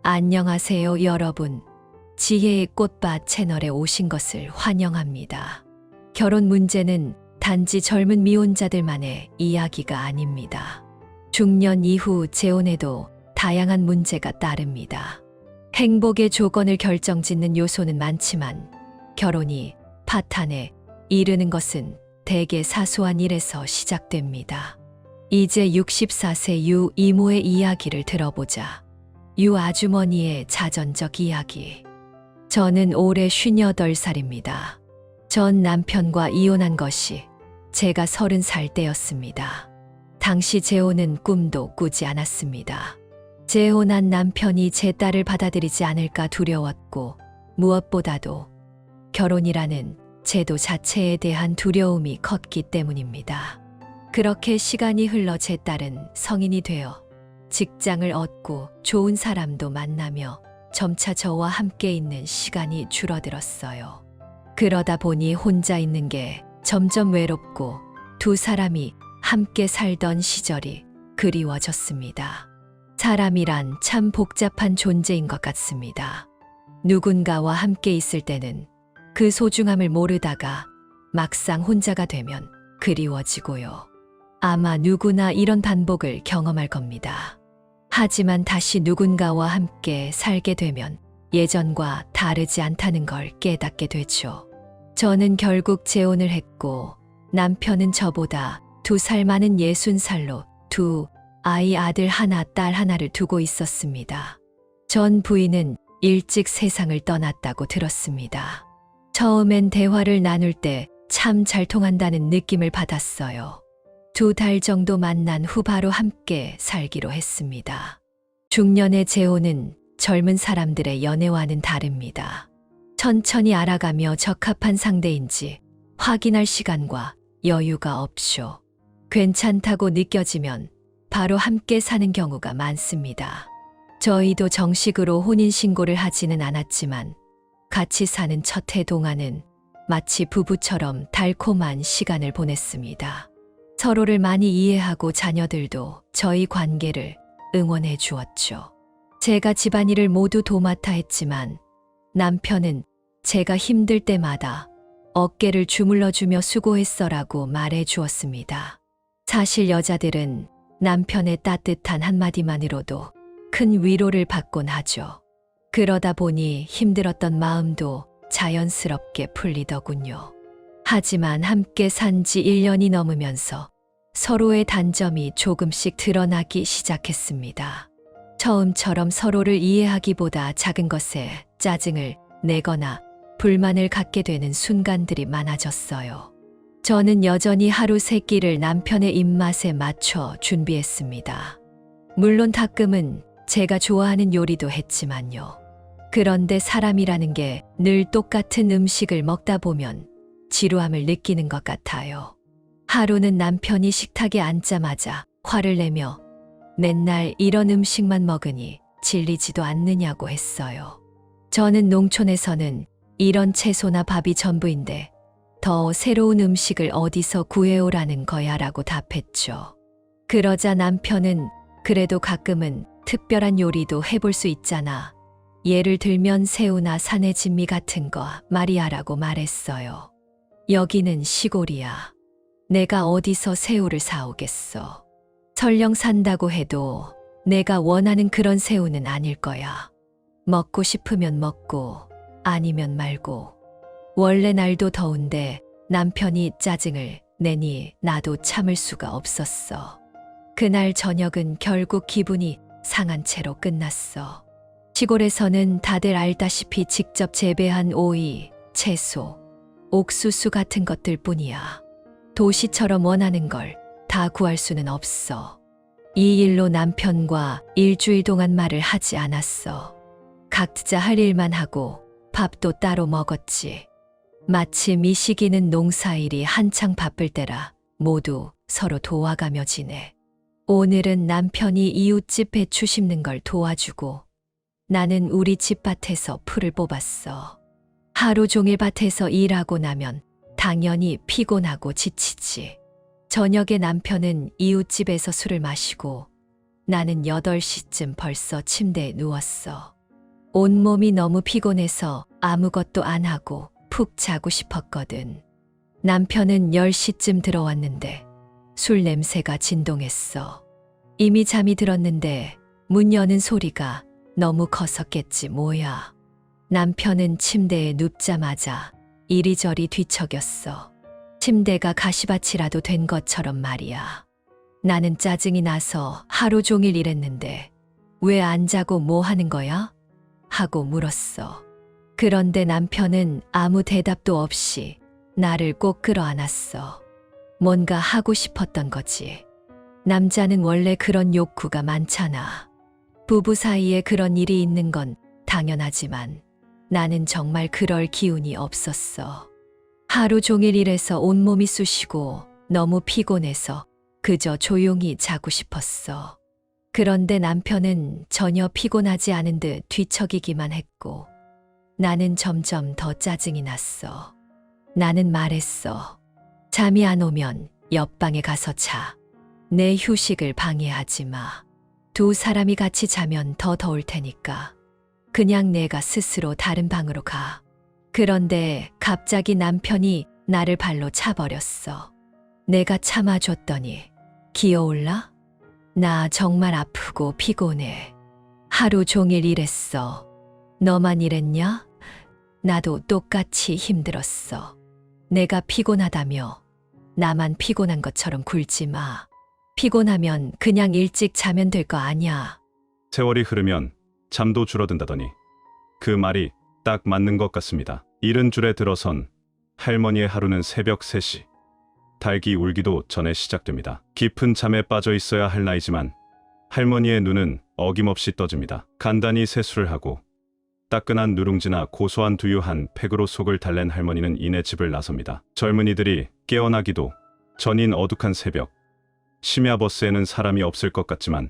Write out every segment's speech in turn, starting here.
안녕하세요, 여러분. 지혜의 꽃밭 채널에 오신 것을 환영합니다. 결혼 문제는 단지 젊은 미혼자들만의 이야기가 아닙니다. 중년 이후 재혼에도 다양한 문제가 따릅니다. 행복의 조건을 결정짓는 요소는 많지만 결혼이 파탄에 이르는 것은 대개 사소한 일에서 시작됩니다. 이제 64세 유 이모의 이야기를 들어보자. 유 아주머니의 자전적 이야기. 저는 올해 58살입니다. 전 남편과 이혼한 것이 제가 30살 때였습니다. 당시 재혼은 꿈도 꾸지 않았습니다. 재혼한 남편이 제 딸을 받아들이지 않을까 두려웠고 무엇보다도 결혼이라는 제도 자체에 대한 두려움이 컸기 때문입니다. 그렇게 시간이 흘러 제 딸은 성인이 되어 직장을 얻고 좋은 사람도 만나며 점차 저와 함께 있는 시간이 줄어들었어요. 그러다 보니 혼자 있는 게 점점 외롭고 두 사람이 함께 살던 시절이 그리워졌습니다. 사람이란 참 복잡한 존재인 것 같습니다. 누군가와 함께 있을 때는 그 소중함을 모르다가 막상 혼자가 되면 그리워지고요. 아마 누구나 이런 반복을 경험할 겁니다. 하지만 다시 누군가와 함께 살게 되면 예전과 다르지 않다는 걸 깨닫게 되죠. 저는 결국 재혼을 했고 남편은 저보다 2살 많은 60살로 두 아이 아들 하나 딸 하나를 두고 있었습니다. 전 부인은 일찍 세상을 떠났다고 들었습니다. 처음엔 대화를 나눌 때 참 잘 통한다는 느낌을 받았어요. 2달 정도 만난 후 바로 함께 살기로 했습니다. 중년의 재혼은 젊은 사람들의 연애와는 다릅니다. 천천히 알아가며 적합한 상대인지 확인할 시간과 여유가 없죠. 괜찮다고 느껴지면 바로 함께 사는 경우가 많습니다. 저희도 정식으로 혼인신고를 하지는 않았지만 같이 사는 첫 해 동안은 마치 부부처럼 달콤한 시간을 보냈습니다. 서로를 많이 이해하고 자녀들도 저희 관계를 응원해 주었죠. 제가 집안일을 모두 도맡아 했지만 남편은 제가 힘들 때마다 어깨를 주물러주며 수고했어라고 말해 주었습니다. 사실 여자들은 남편의 따뜻한 한마디만으로도 큰 위로를 받곤 하죠. 그러다 보니 힘들었던 마음도 자연스럽게 풀리더군요. 하지만 함께 산 지 1년이 넘으면서 서로의 단점이 조금씩 드러나기 시작했습니다. 처음처럼 서로를 이해하기보다 작은 것에 짜증을 내거나 불만을 갖게 되는 순간들이 많아졌어요. 저는 여전히 하루 3끼를 남편의 입맛에 맞춰 준비했습니다. 물론 가끔은 제가 좋아하는 요리도 했지만요. 그런데 사람이라는 게 늘 똑같은 음식을 먹다 보면 지루함을 느끼는 것 같아요. 하루는 남편이 식탁에 앉자마자 화를 내며 맨날 이런 음식만 먹으니 질리지도 않느냐고 했어요. 저는 농촌에서는 이런 채소나 밥이 전부인데 더 새로운 음식을 어디서 구해오라는 거야 라고 답했죠. 그러자 남편은 그래도 가끔은 특별한 요리도 해볼 수 있잖아. 예를 들면 새우나 산의 진미 같은 거 말이야라고 말했어요. 여기는 시골이야. 내가 어디서 새우를 사오겠어. 설령 산다고 해도 내가 원하는 그런 새우는 아닐 거야. 먹고 싶으면 먹고 아니면 말고. 원래 날도 더운데 남편이 짜증을 내니 나도 참을 수가 없었어. 그날 저녁은 결국 기분이 상한 채로 끝났어. 시골에서는 다들 알다시피 직접 재배한 오이, 채소, 옥수수 같은 것들 뿐이야. 도시처럼 원하는 걸 다 구할 수는 없어. 이 일로 남편과 일주일 동안 말을 하지 않았어. 각자 할 일만 하고 밥도 따로 먹었지. 마침 이 시기는 농사일이 한창 바쁠 때라 모두 서로 도와가며 지내. 오늘은 남편이 이웃집 배추 심는 걸 도와주고 나는 우리 집 밭에서 풀을 뽑았어. 하루 종일 밭에서 일하고 나면 당연히 피곤하고 지치지. 저녁에 남편은 이웃집에서 술을 마시고 나는 8시쯤 벌써 침대에 누웠어. 온몸이 너무 피곤해서 아무것도 안 하고 푹 자고 싶었거든. 남편은 10시쯤 들어왔는데 술 냄새가 진동했어. 이미 잠이 들었는데 문 여는 소리가 너무 커서 깼지 뭐야. 남편은 침대에 눕자마자 이리저리 뒤척였어. 침대가 가시밭이라도 된 것처럼 말이야. 나는 짜증이 나서 하루 종일 일했는데 왜 안 자고 뭐 하는 거야? 하고 물었어. 그런데 남편은 아무 대답도 없이 나를 꼭 끌어안았어. 뭔가 하고 싶었던 거지. 남자는 원래 그런 욕구가 많잖아. 부부 사이에 그런 일이 있는 건 당연하지만 나는 정말 그럴 기운이 없었어. 하루 종일 일해서 온몸이 쑤시고 너무 피곤해서 그저 조용히 자고 싶었어. 그런데 남편은 전혀 피곤하지 않은 듯 뒤척이기만 했고 나는 점점 더 짜증이 났어. 나는 말했어. 잠이 안 오면 옆방에 가서 자. 내 휴식을 방해하지 마. 두 사람이 같이 자면 더 더울 테니까. 그냥 내가 스스로 다른 방으로 가. 그런데 갑자기 남편이 나를 발로 차버렸어. 내가 참아줬더니 기어올라? 나 정말 아프고 피곤해. 하루 종일 일했어. 너만 일했냐? 나도 똑같이 힘들었어. 내가 피곤하다며 나만 피곤한 것처럼 굴지 마. 피곤하면 그냥 일찍 자면 될 거 아냐. 세월이 흐르면 잠도 줄어든다더니 그 말이 딱 맞는 것 같습니다. 이른 줄에 들어선 할머니의 하루는 새벽 3시. 닭이 울기도 전에 시작됩니다. 깊은 잠에 빠져 있어야 할 나이지만 할머니의 눈은 어김없이 떠집니다. 간단히 세수를 하고 따끈한 누룽지나 고소한 두유 한 팩으로 속을 달랜 할머니는 이내 집을 나섭니다. 젊은이들이 깨어나기도 전인 어둑한 새벽. 심야 버스에는 사람이 없을 것 같지만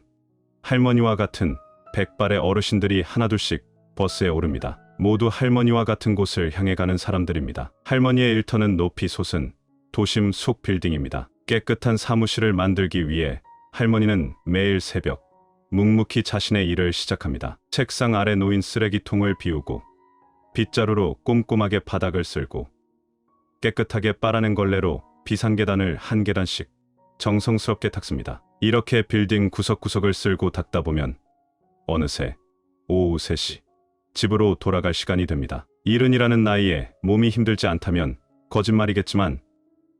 할머니와 같은 100발의 어르신들이 하나둘씩 버스에 오릅니다. 모두 할머니와 같은 곳을 향해 가는 사람들입니다. 할머니의 일터는 높이 솟은 도심 속 빌딩입니다. 깨끗한 사무실을 만들기 위해 할머니는 매일 새벽 묵묵히 자신의 일을 시작합니다. 책상 아래 놓인 쓰레기통을 비우고 빗자루로 꼼꼼하게 바닥을 쓸고 깨끗하게 빨아낸 걸레로 비상계단을 한 계단씩 정성스럽게 닦습니다. 이렇게 빌딩 구석구석을 쓸고 닦다 보면 어느새 오후 3시 집으로 돌아갈 시간이 됩니다. 이른이라는 나이에 몸이 힘들지 않다면 거짓말이겠지만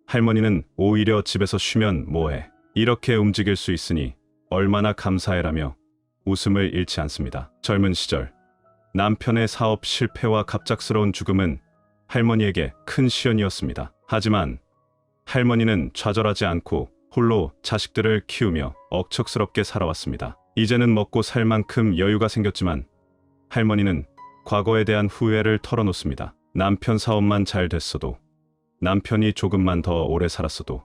할머니는 오히려 집에서 쉬면 뭐해. 이렇게 움직일 수 있으니 얼마나 감사해라며 웃음을 잃지 않습니다. 젊은 시절 남편의 사업 실패와 갑작스러운 죽음은 할머니에게 큰 시련이었습니다. 하지만 할머니는 좌절하지 않고 홀로 자식들을 키우며 억척스럽게 살아왔습니다. 이제는 먹고 살 만큼 여유가 생겼지만 할머니는 과거에 대한 후회를 털어놓습니다. 남편 사업만 잘 됐어도, 남편이 조금만 더 오래 살았어도,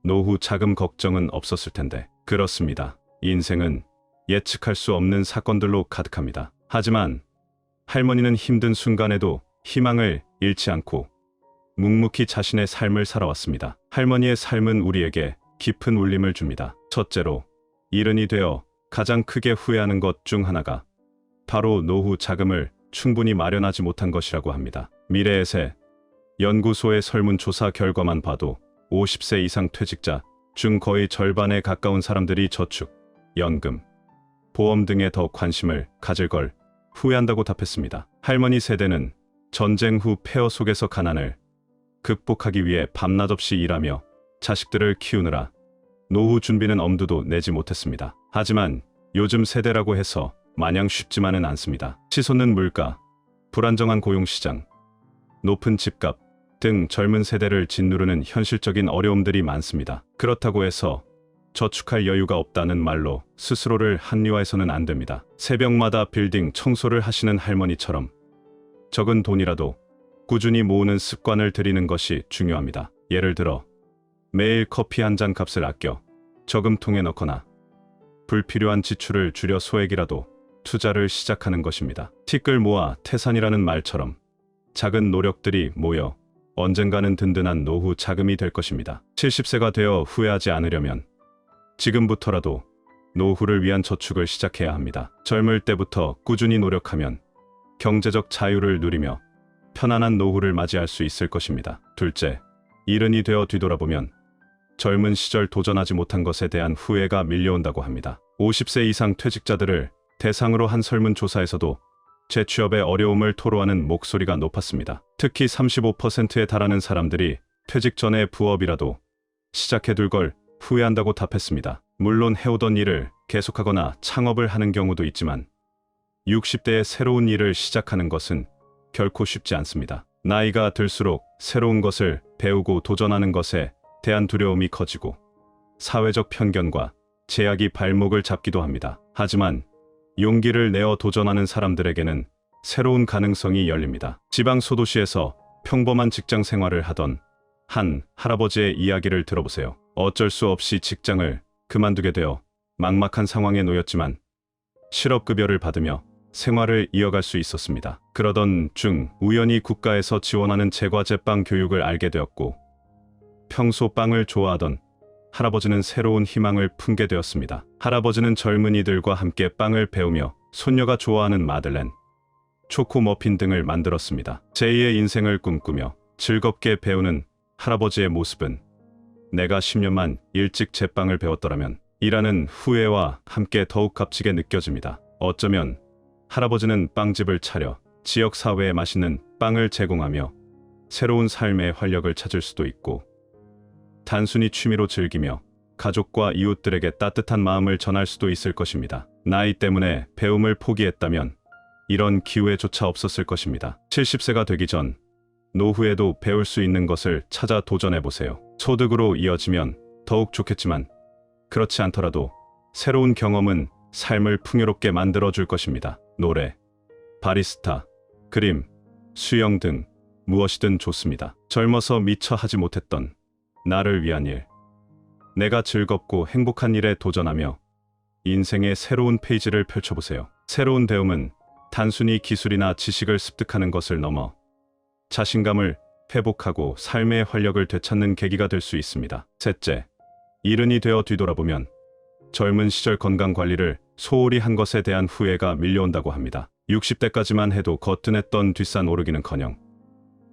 노후 자금 걱정은 없었을 텐데. 그렇습니다. 인생은 예측할 수 없는 사건들로 가득합니다. 하지만 할머니는 힘든 순간에도 희망을 잃지 않고 묵묵히 자신의 삶을 살아왔습니다. 할머니의 삶은 우리에게 깊은 울림을 줍니다. 첫째로, 이른이 되어 가장 크게 후회하는 것 중 하나가 바로 노후 자금을 충분히 마련하지 못한 것이라고 합니다. 미래의 새 연구소의 설문조사 결과만 봐도 50세 이상 퇴직자 중 거의 절반에 가까운 사람들이 저축, 연금, 보험 등에 더 관심을 가질 걸 후회한다고 답했습니다. 할머니 세대는 전쟁 후 폐허 속에서 가난을 극복하기 위해 밤낮 없이 일하며 자식들을 키우느라 노후 준비는 엄두도 내지 못했습니다. 하지만 요즘 세대라고 해서 마냥 쉽지만은 않습니다. 치솟는 물가, 불안정한 고용시장, 높은 집값 등 젊은 세대를 짓누르는 현실적인 어려움들이 많습니다. 그렇다고 해서 저축할 여유가 없다는 말로 스스로를 합리화해서는 안 됩니다. 새벽마다 빌딩 청소를 하시는 할머니처럼 적은 돈이라도 꾸준히 모으는 습관을 들이는 것이 중요합니다. 예를 들어 매일 커피 한 잔 값을 아껴 저금통에 넣거나 불필요한 지출을 줄여 소액이라도 투자를 시작하는 것입니다. 티끌 모아 태산이라는 말처럼 작은 노력들이 모여 언젠가는 든든한 노후 자금이 될 것입니다. 70세가 되어 후회하지 않으려면 지금부터라도 노후를 위한 저축을 시작해야 합니다. 젊을 때부터 꾸준히 노력하면 경제적 자유를 누리며 편안한 노후를 맞이할 수 있을 것입니다. 둘째, 일흔이 되어 뒤돌아보면 젊은 시절 도전하지 못한 것에 대한 후회가 밀려온다고 합니다. 50세 이상 퇴직자들을 대상으로 한 설문조사에서도 재취업의 어려움을 토로하는 목소리가 높았습니다. 특히 35%에 달하는 사람들이 퇴직 전에 부업이라도 시작해둘 걸 후회한다고 답했습니다. 물론 해오던 일을 계속하거나 창업을 하는 경우도 있지만 60대에 새로운 일을 시작하는 것은 결코 쉽지 않습니다. 나이가 들수록 새로운 것을 배우고 도전하는 것에 대한 두려움이 커지고 사회적 편견과 제약이 발목을 잡기도 합니다. 하지만 용기를 내어 도전하는 사람들에게는 새로운 가능성이 열립니다. 지방 소도시에서 평범한 직장 생활을 하던 한 할아버지의 이야기를 들어보세요. 어쩔 수 없이 직장을 그만두게 되어 막막한 상황에 놓였지만 실업급여를 받으며 생활을 이어갈 수 있었습니다. 그러던 중 우연히 국가에서 지원하는 제과제 빵 교육을 알게 되었고 평소 빵을 좋아하던 할아버지는 새로운 희망을 품게 되었습니다. 할아버지는 젊은이들과 함께 빵을 배우며 손녀가 좋아하는 마들렌, 초코 머핀 등을 만들었습니다. 제2의 인생을 꿈꾸며 즐겁게 배우는 할아버지의 모습은 내가 10년만 일찍 제빵을 배웠더라면 이라는 후회와 함께 더욱 값지게 느껴집니다. 어쩌면 할아버지는 빵집을 차려 지역 사회에 맛있는 빵을 제공하며 새로운 삶의 활력을 찾을 수도 있고 단순히 취미로 즐기며 가족과 이웃들에게 따뜻한 마음을 전할 수도 있을 것입니다. 나이 때문에 배움을 포기했다면 이런 기회조차 없었을 것입니다. 70세가 되기 전 노후에도 배울 수 있는 것을 찾아 도전해보세요. 소득으로 이어지면 더욱 좋겠지만 그렇지 않더라도 새로운 경험은 삶을 풍요롭게 만들어줄 것입니다. 노래, 바리스타, 그림, 수영 등 무엇이든 좋습니다. 젊어서 미처 하지 못했던 나를 위한 일, 내가 즐겁고 행복한 일에 도전하며 인생의 새로운 페이지를 펼쳐보세요. 새로운 배움은 단순히 기술이나 지식을 습득하는 것을 넘어 자신감을 회복하고 삶의 활력을 되찾는 계기가 될 수 있습니다. 셋째, 일흔이 되어 뒤돌아보면 젊은 시절 건강 관리를 소홀히 한 것에 대한 후회가 밀려온다고 합니다. 60대까지만 해도 거뜬했던 뒷산 오르기는커녕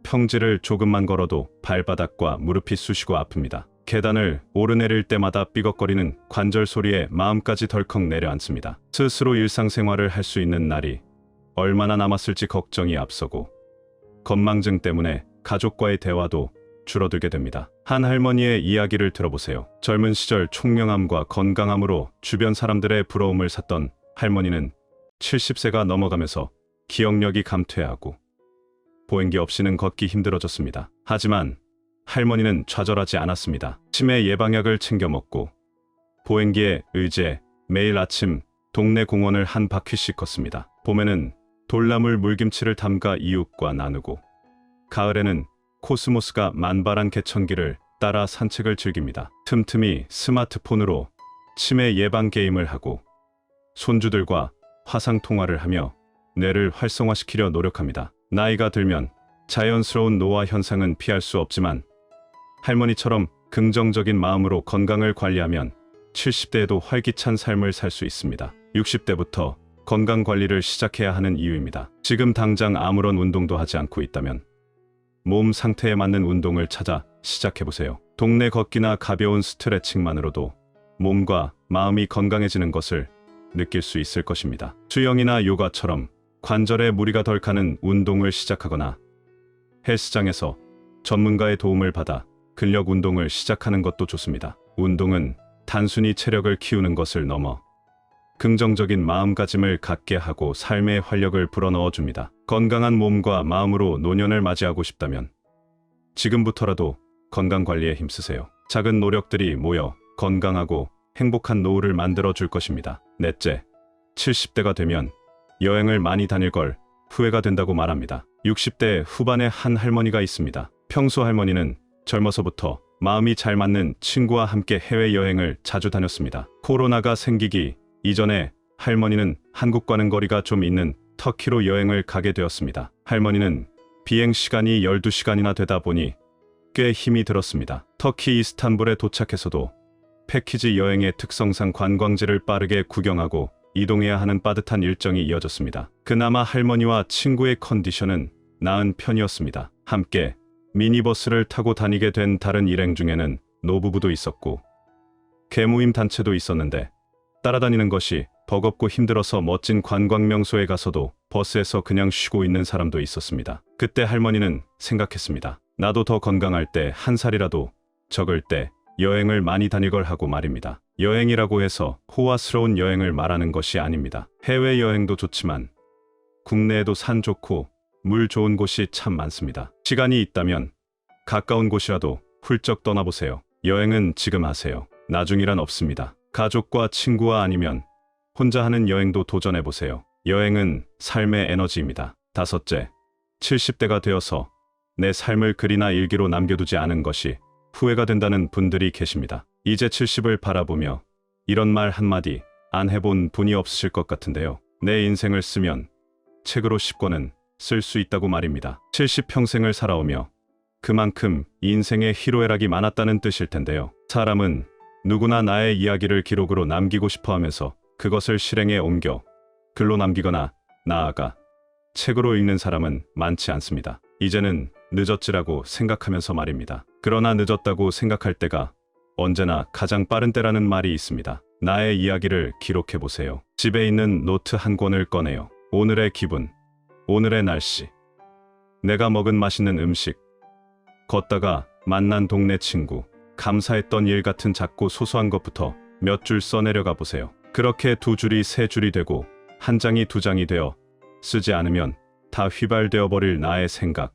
평지를 조금만 걸어도 발바닥과 무릎이 쑤시고 아픕니다. 계단을 오르내릴 때마다 삐걱거리는 관절 소리에 마음까지 덜컥 내려앉습니다. 스스로 일상생활을 할 수 있는 날이 얼마나 남았을지 걱정이 앞서고 건망증 때문에 가족과의 대화도 줄어들게 됩니다. 한 할머니의 이야기를 들어보세요. 젊은 시절 총명함과 건강함으로 주변 사람들의 부러움을 샀던 할머니는 70세가 넘어가면서 기억력이 감퇴하고 보행기 없이는 걷기 힘들어졌습니다. 하지만 할머니는 좌절하지 않았습니다. 치매 예방약을 챙겨 먹고 보행기에 의지해 매일 아침 동네 공원을 한 바퀴씩 걷습니다. 봄에는 돌나물 물김치를 담가 이웃과 나누고 가을에는 코스모스가 만발한 개천길을 따라 산책을 즐깁니다. 틈틈이 스마트폰으로 치매 예방 게임을 하고 손주들과 화상 통화를 하며 뇌를 활성화시키려 노력합니다. 나이가 들면 자연스러운 노화 현상은 피할 수 없지만 할머니처럼 긍정적인 마음으로 건강을 관리하면 70대에도 활기찬 삶을 살 수 있습니다. 60대부터 건강 관리를 시작해야 하는 이유입니다. 지금 당장 아무런 운동도 하지 않고 있다면 몸 상태에 맞는 운동을 찾아 시작해보세요. 동네 걷기나 가벼운 스트레칭만으로도 몸과 마음이 건강해지는 것을 느낄 수 있을 것입니다. 수영이나 요가처럼 관절에 무리가 덜 가는 운동을 시작하거나 헬스장에서 전문가의 도움을 받아 근력 운동을 시작하는 것도 좋습니다. 운동은 단순히 체력을 키우는 것을 넘어 긍정적인 마음가짐을 갖게 하고 삶의 활력을 불어넣어 줍니다. 건강한 몸과 마음으로 노년을 맞이하고 싶다면 지금부터라도 건강관리에 힘쓰세요. 작은 노력들이 모여 건강하고 행복한 노후를 만들어 줄 것입니다. 넷째, 70대가 되면 여행을 많이 다닐 걸 후회가 된다고 말합니다. 60대 후반의 한 할머니가 있습니다. 평소 할머니는 젊어서부터 마음이 잘 맞는 친구와 함께 해외여행을 자주 다녔습니다. 코로나가 생기기 이전에 할머니는 한국과는 거리가 좀 있는 터키로 여행을 가게 되었습니다. 할머니는 비행 시간이 12시간이나 되다 보니 꽤 힘이 들었습니다. 터키 이스탄불에 도착해서도 패키지 여행의 특성상 관광지를 빠르게 구경하고 이동해야 하는 빠듯한 일정이 이어졌습니다. 그나마 할머니와 친구의 컨디션은 나은 편이었습니다. 함께 미니버스를 타고 다니게 된 다른 일행 중에는 노부부도 있었고 계모임 단체도 있었는데 따라다니는 것이 버겁고 힘들어서 멋진 관광 명소에 가서도 버스에서 그냥 쉬고 있는 사람도 있었습니다. 그때 할머니는 생각했습니다. 나도 더 건강할 때 한 살이라도 적을 때 여행을 많이 다닐 걸 하고 말입니다. 여행이라고 해서 호화스러운 여행을 말하는 것이 아닙니다. 해외여행도 좋지만 국내에도 산 좋고 물 좋은 곳이 참 많습니다. 시간이 있다면 가까운 곳이라도 훌쩍 떠나보세요. 여행은 지금 하세요. 나중이란 없습니다. 가족과 친구와 아니면 혼자 하는 여행도 도전해보세요. 여행은 삶의 에너지입니다. 다섯째, 70대가 되어서 내 삶을 글이나 일기로 남겨두지 않은 것이 후회가 된다는 분들이 계십니다. 이제 70을 바라보며 이런 말 한마디 안 해본 분이 없으실 것 같은데요. 내 인생을 쓰면 책으로 10권은 쓸 수 있다고 말입니다. 70평생을 살아오며 그만큼 인생의 희로애락이 많았다는 뜻일 텐데요. 사람은 누구나 나의 이야기를 기록으로 남기고 싶어 하면서 그것을 실행에 옮겨 글로 남기거나 나아가 책으로 읽는 사람은 많지 않습니다. 이제는 늦었지라고 생각하면서 말입니다. 그러나 늦었다고 생각할 때가 언제나 가장 빠른 때라는 말이 있습니다. 나의 이야기를 기록해보세요. 집에 있는 노트 한 권을 꺼내요. 오늘의 기분, 오늘의 날씨, 내가 먹은 맛있는 음식, 걷다가 만난 동네 친구, 감사했던 일 같은 작고 소소한 것부터 몇 줄 써내려가 보세요. 그렇게 두 줄이 세 줄이 되고 한 장이 두 장이 되어 쓰지 않으면 다 휘발되어 버릴 나의 생각,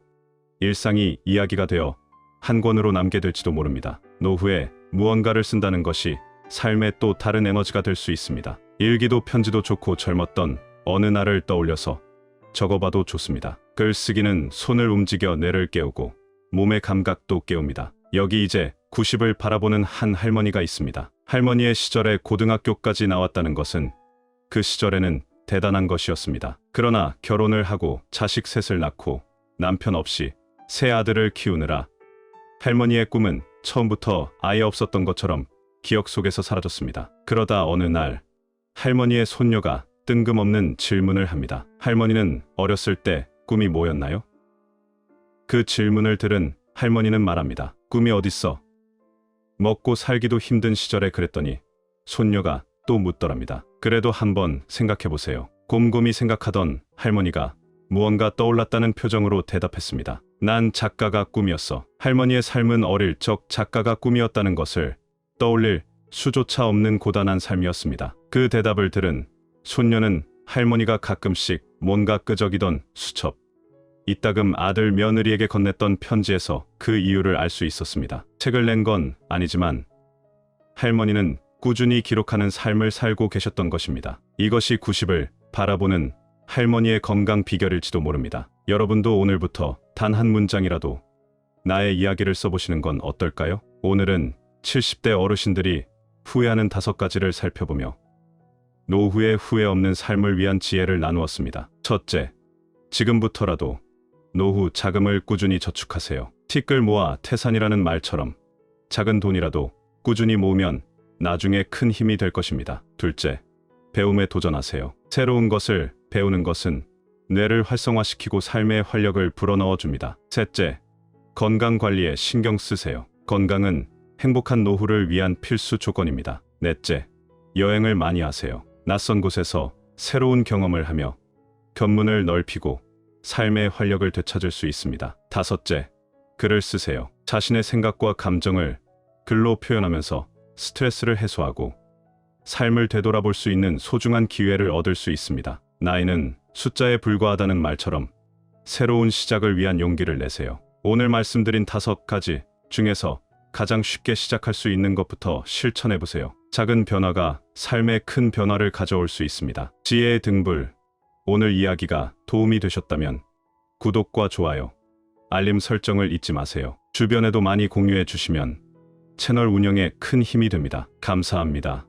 일상이 이야기가 되어 한 권으로 남게 될지도 모릅니다. 노후에 무언가를 쓴다는 것이 삶의 또 다른 에너지가 될 수 있습니다. 일기도 편지도 좋고 젊었던 어느 날을 떠올려서 적어봐도 좋습니다. 글쓰기는 손을 움직여 뇌를 깨우고 몸의 감각도 깨웁니다. 여기 이제 90을 바라보는 한 할머니가 있습니다. 할머니의 시절에 고등학교까지 나왔다는 것은 그 시절에는 대단한 것이었습니다. 그러나 결혼을 하고 자식 셋을 낳고 남편 없이 세 아들을 키우느라 할머니의 꿈은 처음부터 아예 없었던 것처럼 기억 속에서 사라졌습니다. 그러다 어느 날 할머니의 손녀가 뜬금없는 질문을 합니다. 할머니는 어렸을 때 꿈이 뭐였나요? 그 질문을 들은 할머니는 말합니다. 꿈이 어딨어? 먹고 살기도 힘든 시절에 그랬더니 손녀가 또 묻더랍니다. 그래도 한번 생각해보세요. 곰곰이 생각하던 할머니가 무언가 떠올랐다는 표정으로 대답했습니다. 난 작가가 꿈이었어. 할머니의 삶은 어릴 적 작가가 꿈이었다는 것을 떠올릴 수조차 없는 고단한 삶이었습니다. 그 대답을 들은 손녀는 할머니가 가끔씩 뭔가 끄적이던 수첩, 이따금 아들 며느리에게 건넸던 편지에서 그 이유를 알 수 있었습니다. 책을 낸 건 아니지만 할머니는 꾸준히 기록하는 삶을 살고 계셨던 것입니다. 이것이 90을 바라보는 할머니의 건강 비결일지도 모릅니다. 여러분도 오늘부터 단 한 문장이라도 나의 이야기를 써보시는 건 어떨까요? 오늘은 70대 어르신들이 후회하는 5가지를 살펴보며 노후에 후회 없는 삶을 위한 지혜를 나누었습니다. 첫째, 지금부터라도 노후 자금을 꾸준히 저축하세요. 티끌 모아 태산이라는 말처럼 작은 돈이라도 꾸준히 모으면 나중에 큰 힘이 될 것입니다. 둘째, 배움에 도전하세요. 새로운 것을 배우는 것은 뇌를 활성화시키고 삶의 활력을 불어넣어 줍니다. 셋째, 건강 관리에 신경 쓰세요. 건강은 행복한 노후를 위한 필수 조건입니다. 넷째, 여행을 많이 하세요. 낯선 곳에서 새로운 경험을 하며 견문을 넓히고 삶의 활력을 되찾을 수 있습니다. 다섯째, 글을 쓰세요. 자신의 생각과 감정을 글로 표현하면서 스트레스를 해소하고 삶을 되돌아볼 수 있는 소중한 기회를 얻을 수 있습니다. 나이는 숫자에 불과하다는 말처럼 새로운 시작을 위한 용기를 내세요. 오늘 말씀드린 5가지 중에서 가장 쉽게 시작할 수 있는 것부터 실천해보세요. 작은 변화가 삶에 큰 변화를 가져올 수 있습니다. 지혜의 등불, 오늘 이야기가 도움이 되셨다면 구독과 좋아요, 알림 설정을 잊지 마세요. 주변에도 많이 공유해 주시면 채널 운영에 큰 힘이 됩니다. 감사합니다.